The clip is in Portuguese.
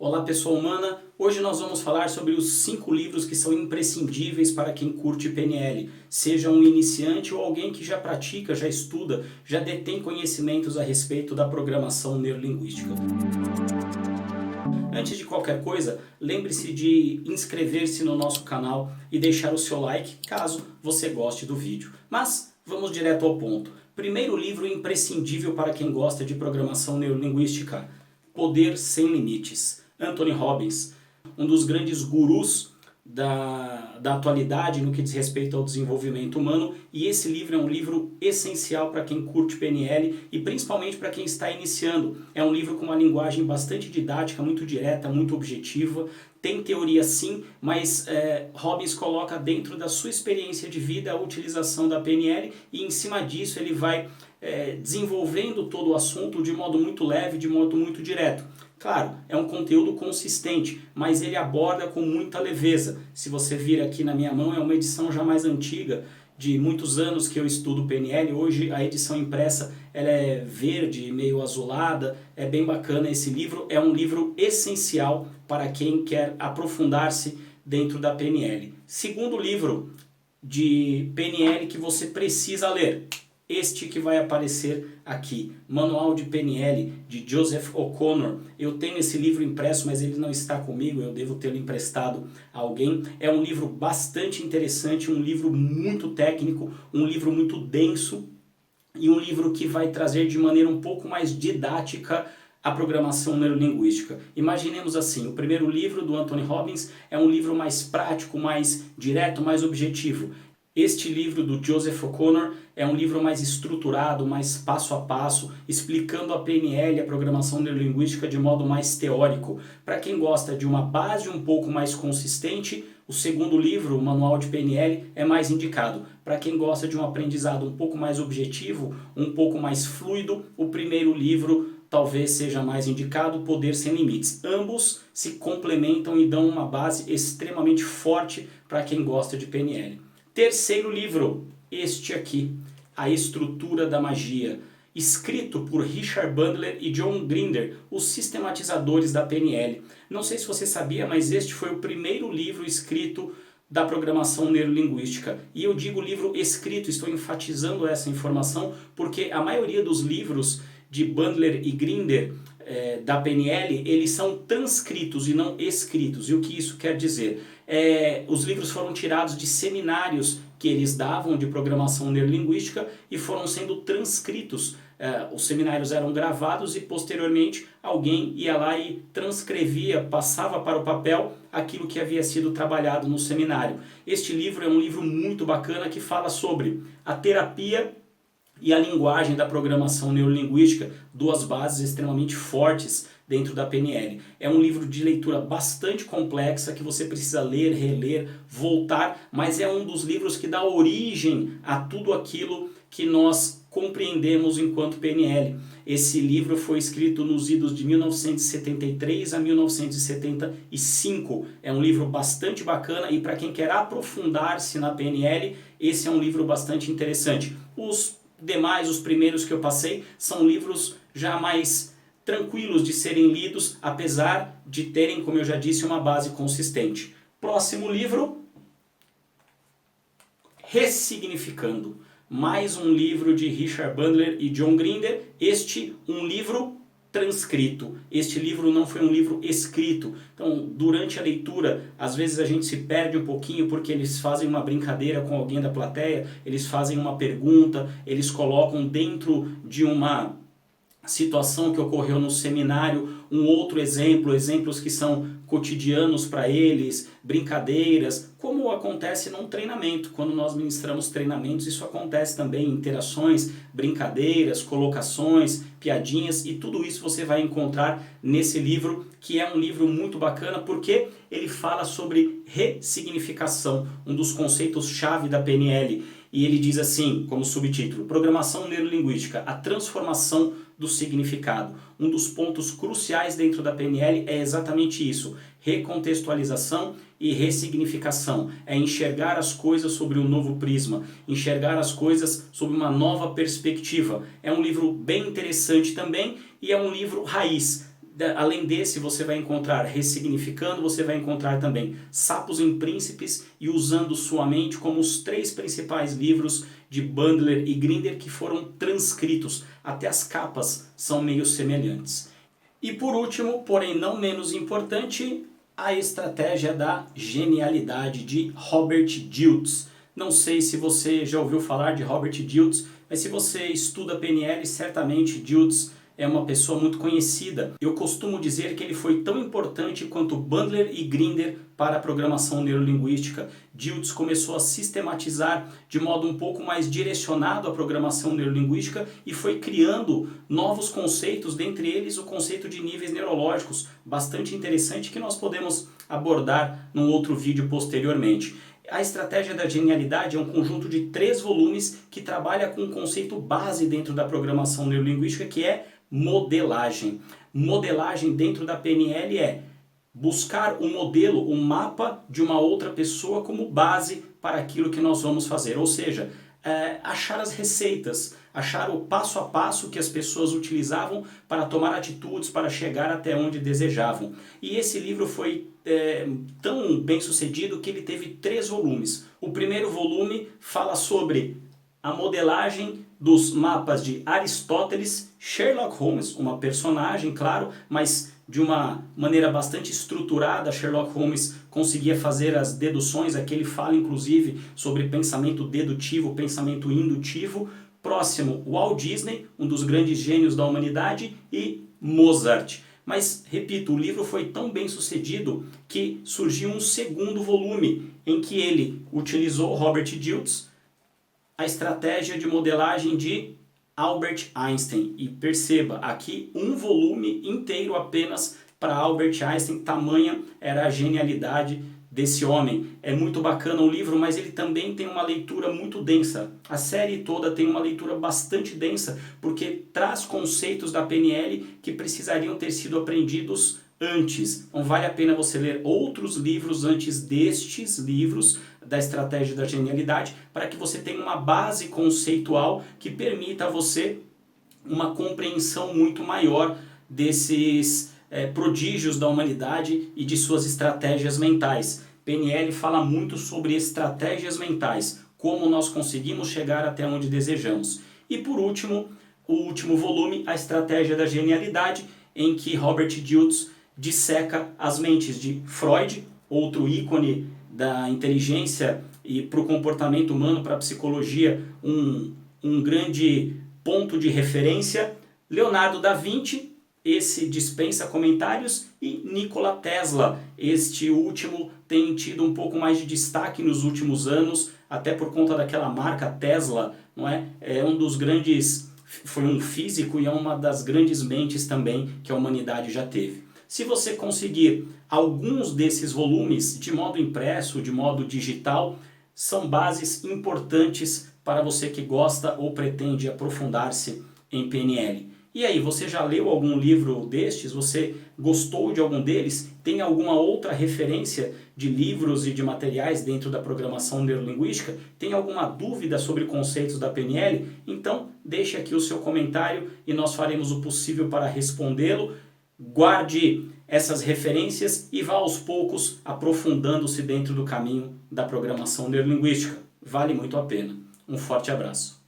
Olá pessoa humana, hoje nós vamos falar sobre os 5 livros que são imprescindíveis para quem curte PNL, seja um iniciante ou alguém que já pratica, já estuda, já detém conhecimentos a respeito da programação neurolinguística. Antes de qualquer coisa, lembre-se de inscrever-se no nosso canal e deixar o seu like caso você goste do vídeo. Mas vamos direto ao ponto. Primeiro livro imprescindível para quem gosta de programação neurolinguística, Poder Sem Limites. Anthony Robbins, um dos grandes gurus da atualidade no que diz respeito ao desenvolvimento humano, e esse livro é um livro essencial para quem curte PNL e principalmente para quem está iniciando. É um livro com uma linguagem bastante didática, muito direta, muito objetiva, tem teoria sim, mas Robbins coloca dentro da sua experiência de vida a utilização da PNL e em cima disso ele vai desenvolvendo todo o assunto de modo muito leve, de modo muito direto. Claro, é um conteúdo consistente, mas ele aborda com muita leveza. Se você vir aqui na minha mão, é uma edição já mais antiga, de muitos anos que eu estudo PNL. Hoje a edição impressa ela é verde, meio azulada, é bem bacana esse livro. É um livro essencial para quem quer aprofundar-se dentro da PNL. Segundo livro de PNL que você precisa ler. Este que vai aparecer aqui, Manual de PNL, de Joseph O'Connor. Eu tenho esse livro impresso, mas ele não está comigo, eu devo tê-lo emprestado a alguém. É um livro bastante interessante, um livro muito técnico, um livro muito denso e um livro que vai trazer de maneira um pouco mais didática a programação neurolinguística. Imaginemos assim, o primeiro livro do Anthony Robbins é um livro mais prático, mais direto, mais objetivo. Este livro do Joseph O'Connor é um livro mais estruturado, mais passo a passo, explicando a PNL, a programação neurolinguística de modo mais teórico. Para quem gosta de uma base um pouco mais consistente, o segundo livro, o Manual de PNL, é mais indicado. Para quem gosta de um aprendizado um pouco mais objetivo, um pouco mais fluido, o primeiro livro talvez seja mais indicado, Poder Sem Limites. Ambos se complementam e dão uma base extremamente forte para quem gosta de PNL. Terceiro livro, este aqui, A Estrutura da Magia, escrito por Richard Bandler e John Grinder, os sistematizadores da PNL. Não sei se você sabia, mas este foi o primeiro livro escrito da programação neurolinguística. E eu digo livro escrito, estou enfatizando essa informação, porque a maioria dos livros de Bandler e Grinder da PNL, eles são transcritos e não escritos. E o que isso quer dizer? Os livros foram tirados de seminários que eles davam de programação neurolinguística e foram sendo transcritos. Os seminários eram gravados e posteriormente alguém ia lá e transcrevia, passava para o papel aquilo que havia sido trabalhado no seminário. Este livro é um livro muito bacana que fala sobre a terapia e a linguagem da programação neurolinguística, duas bases extremamente fortes dentro da PNL. É um livro de leitura bastante complexa que você precisa ler, reler, voltar, mas é um dos livros que dá origem a tudo aquilo que nós compreendemos enquanto PNL. Esse livro foi escrito nos idos de 1973 a 1975. É um livro bastante bacana e para quem quer aprofundar-se na PNL, esse é um livro bastante interessante. Os primeiros que eu passei, são livros já mais tranquilos de serem lidos, apesar de terem, como eu já disse, uma base consistente. Próximo livro, Ressignificando. Mais um livro de Richard Bandler e John Grinder. Um livro transcrito. Este livro não foi um livro escrito. Então, durante a leitura, às vezes a gente se perde um pouquinho porque eles fazem uma brincadeira com alguém da plateia, eles fazem uma pergunta, eles colocam dentro de uma situação que ocorreu no seminário um outro exemplo, exemplos que são cotidianos para eles, brincadeiras, como acontece num treinamento. Quando nós ministramos treinamentos, isso acontece também, interações, brincadeiras, colocações, piadinhas, e tudo isso você vai encontrar nesse livro, que é um livro muito bacana porque ele fala sobre ressignificação, um dos conceitos-chave da PNL. E ele diz assim, como subtítulo, Programação Neurolinguística, a transformação do significado. Um dos pontos cruciais dentro da PNL é exatamente isso, recontextualização e ressignificação. É enxergar as coisas sobre um novo prisma, enxergar as coisas sob uma nova perspectiva. É um livro bem interessante também e é um livro raiz. Além desse, você vai encontrar Ressignificando, você vai encontrar também Sapos em Príncipes e Usando Sua Mente, como os 3 principais livros de Bandler e Grinder que foram transcritos. Até as capas são meio semelhantes. E por último, porém não menos importante, A Estratégia da Genialidade, de Robert Dilts. Não sei se você já ouviu falar de Robert Dilts, mas se você estuda PNL, certamente Dilts é uma pessoa muito conhecida. Eu costumo dizer que ele foi tão importante quanto Bandler e Grinder para a programação neurolinguística. Dilts começou a sistematizar de modo um pouco mais direcionado a programação neurolinguística e foi criando novos conceitos, dentre eles o conceito de níveis neurológicos, bastante interessante, que nós podemos abordar num outro vídeo posteriormente. A Estratégia da Genialidade é um conjunto de 3 volumes que trabalha com um conceito base dentro da programação neurolinguística, que é modelagem. Modelagem dentro da PNL é buscar um modelo, um mapa de uma outra pessoa como base para aquilo que nós vamos fazer. Ou seja, achar as receitas, achar o passo a passo que as pessoas utilizavam para tomar atitudes, para chegar até onde desejavam. E esse livro foi tão bem sucedido que ele teve 3 volumes. O primeiro volume fala sobre a modelagem dos mapas de Aristóteles, Sherlock Holmes, uma personagem, claro, mas de uma maneira bastante estruturada. Sherlock Holmes conseguia fazer as deduções, aqui ele fala inclusive sobre pensamento dedutivo, pensamento indutivo. Próximo, Walt Disney, um dos grandes gênios da humanidade, e Mozart. Mas, repito, o livro foi tão bem sucedido que surgiu um segundo volume, em que ele utilizou Robert Dilts, a estratégia de modelagem de Albert Einstein. E perceba, aqui um volume inteiro apenas para Albert Einstein, tamanha era a genialidade desse homem. É muito bacana o livro, mas ele também tem uma leitura muito densa. A série toda tem uma leitura bastante densa, porque traz conceitos da PNL que precisariam ter sido aprendidos antes. Então vale a pena você ler outros livros antes destes livros da Estratégia da Genialidade, para que você tenha uma base conceitual que permita a você uma compreensão muito maior desses prodígios da humanidade e de suas estratégias mentais. PNL fala muito sobre estratégias mentais, como nós conseguimos chegar até onde desejamos. E por último, o último volume, A Estratégia da Genialidade, em que Robert Dilts disseca as mentes de Freud, outro ícone da inteligência e para o comportamento humano, para a psicologia, um grande ponto de referência. Leonardo da Vinci, esse dispensa comentários, e Nikola Tesla. Este último tem tido um pouco mais de destaque nos últimos anos, até por conta daquela marca Tesla, não é? É um dos grandes, foi um físico e é uma das grandes mentes também que a humanidade já teve. Se você conseguir alguns desses volumes de modo impresso, de modo digital, são bases importantes para você que gosta ou pretende aprofundar-se em PNL. E aí, você já leu algum livro destes? Você gostou de algum deles? Tem alguma outra referência de livros e de materiais dentro da programação neurolinguística? Tem alguma dúvida sobre conceitos da PNL? Então, deixe aqui o seu comentário e nós faremos o possível para respondê-lo. Guarde essas referências e vá aos poucos aprofundando-se dentro do caminho da programação neurolinguística. Vale muito a pena. Um forte abraço.